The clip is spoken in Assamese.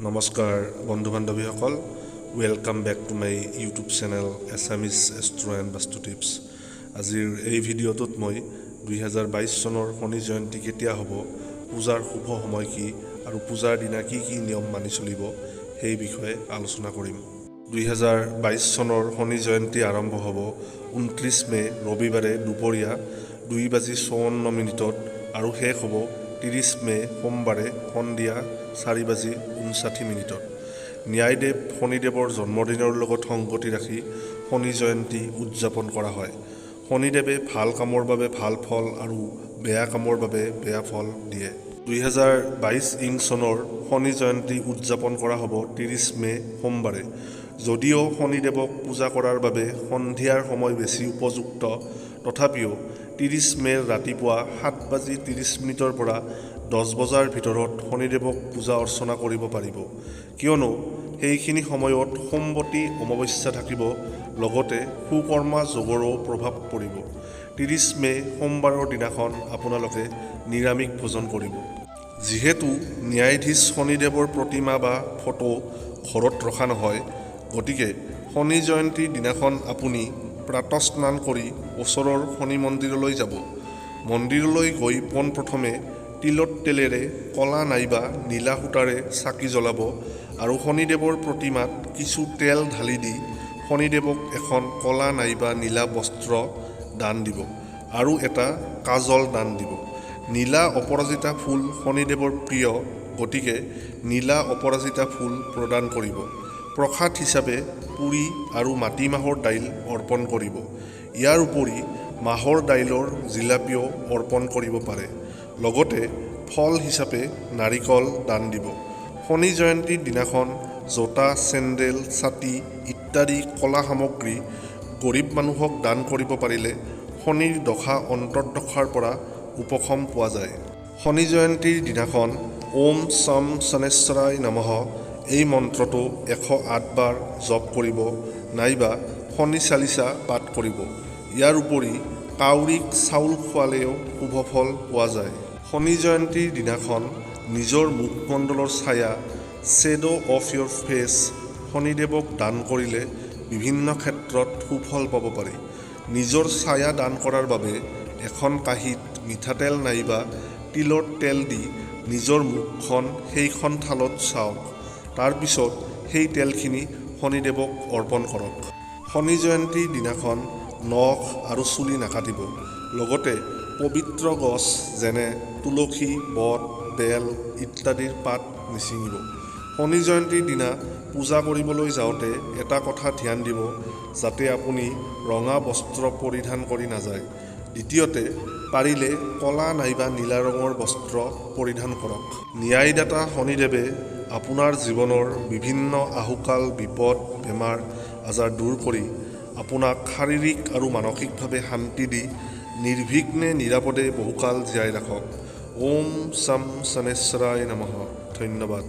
নমস্কাৰ বন্ধু বান্ধৱীসকল welcome back to my YouTube channel Assamese Astro and Vastu Tips। আজিৰ এই ভিডিঅ'টোত মই 2022 চনৰ শনি জয়ন্তী কেতিয়া হ'ব, পূজাৰ শুভ সময় কি আৰু পূজাৰ দিনা কি কি নিয়ম মানি চলিব সেই বিষয়ে আলোচনা কৰিম। 2022 চনৰ শনি জয়ন্তী আৰম্ভ হ'ব 29 মে ৰবিবাৰে দুপৰীয়া 2:54 আৰু শেষ হ'ব 30 মে সোমবাৰে সন্ধিয়া 4:59। ন্যায়দেৱ শনিদেৱৰ জন্মদিনৰ লগত সংগতি ৰাখি শনি জয়ন্তী উদযাপন কৰা হয়। শনিদেৱে ভাল কামৰ বাবে ভাল ফল আৰু বেয়া কামৰ বাবে বেয়া ফল দিয়ে। 2022 চনৰ শনি জয়ন্তী উদযাপন কৰা হ'ব 30 মে সোমবাৰে। যদিও শনিদেৱক পূজা কৰাৰ বাবে সন্ধিয়াৰ সময় বেছি উপযুক্ত, তথাপিও 30 মেৰ ৰাতিপুৱা 7:30 পৰা 10 বজাৰ ভিতৰত শনিদেৱক পূজা অৰ্চনা কৰিব পাৰিব, কিয়নো সেইখিনি সময়ত সোমবতী অমাৱস্যা থাকিব, লগতে সুকৰ্মা যোগৰো প্ৰভাৱ পৰিব। 30 মে সোমবাৰৰ দিনাখন আপোনালোকে নিৰামিষ ভোজন কৰিব। যিহেতু ন্যায়াধীশ শনিদেৱৰ প্ৰতিমা বা ফটো ঘৰত ৰখা নহয়, গতিকে শনি জয়ন্তীৰ দিনাখন আপুনি প্ৰাতঃস্নান কৰি ওচৰৰ শনি মন্দিৰলৈ যাব। মন্দিৰলৈ গৈ পোনপ্ৰথমে তিলত তেলেৰে কলা নাইবা নীলা সূতাৰে চাকি জ্বলাব আৰু শনিদেৱৰ প্ৰতিমাত কিছু তেল ঢালি দি শনিদেৱক এখন কলা নাইবা নীলা বস্ত্ৰ দান দিব আৰু এটা কাজল দান দিব। নীলা অপৰাজিতা ফুল শনিদেৱৰ প্ৰিয়, গতিকে নীলা অপৰাজিতা ফুল প্ৰদান কৰিব। প্ৰসাদ হিচাপে পুৰি আৰু মাটিমাহৰ দাইল অৰ্পণ কৰিব। ইয়াৰ উপৰি মাহৰ দাইলৰ জিলাপিও অৰ্পণ কৰিব পাৰে। লগতে ফল হিচাপে নাৰিকল দান দিব। শনি জয়ন্তীৰ দিনাখন জোতা, চেণ্ডেল, ছাতি ইত্যাদি কলা সামগ্ৰী গৰীব মানুহক দান কৰিব পাৰিলে শনিৰ দশা অন্তৰ্দশাৰ পৰা উপশম পোৱা যায়। শনি জয়ন্তীৰ দিনাখন ওম শম শনেশ্বৰায় নমঃ এই মন্ত্ৰটো 108 বাৰ জপ কৰিব নাইবা শনি চালিচা পাঠ কৰিব। ইয়াৰ উপৰি কাউৰীক চাউল খোৱালেও শুভ ফল পোৱা যায়। শনি জয়ন্তীৰ দিনাখন নিজৰ মুখমণ্ডলৰ ছায়া শ্বেডো অফ ইয়ৰ ফেচ শনিদেৱক দান কৰিলে বিভিন্ন ক্ষেত্ৰত সুফল পাব পাৰি। নিজৰ ছায়া দান কৰাৰ বাবে এখন কাঁহীত মিঠাতেল নাইবা তিলৰ তেল দি নিজৰ মুখখন সেইখন থালত চাওক। তাৰপিছত সেই তেলখিনি শনিদেৱক অৰ্পণ কৰক। শনি জয়ন্তীৰ দিনাখন নখ আৰু চুলি নাকাটিব। লগতে পবিত্ৰ গছ যেনে তুলসী, বট, বেল ইত্যাদিৰ পাত নিছিঙিব। শনি জয়ন্তীৰ দিনা পূজা কৰিবলৈ যাওঁতে এটা কথা ধ্যান দিব, যাতে আপুনি ৰঙা বস্ত্ৰ পৰিধান কৰি নাযায়। দ্বিতীয়তে, পাৰিলে কলা নাইবা নীলা ৰঙৰ বস্ত্ৰ পৰিধান কৰক। ন্যায়দাতা শনিদেৱে আপোনাৰ জীৱনৰ বিভিন্ন আহুকাল, বিপদ, বেমাৰ আজাৰ দূৰ কৰি আপোনাক শাৰীৰিক আৰু মানসিকভাৱে শান্তি দি নিৰ্বিঘ্নে নিৰাপদে বহুকাল জীয়াই ৰাখক। ওম শম শনেশ্বৰায় নমঃ। ধন্যবাদ।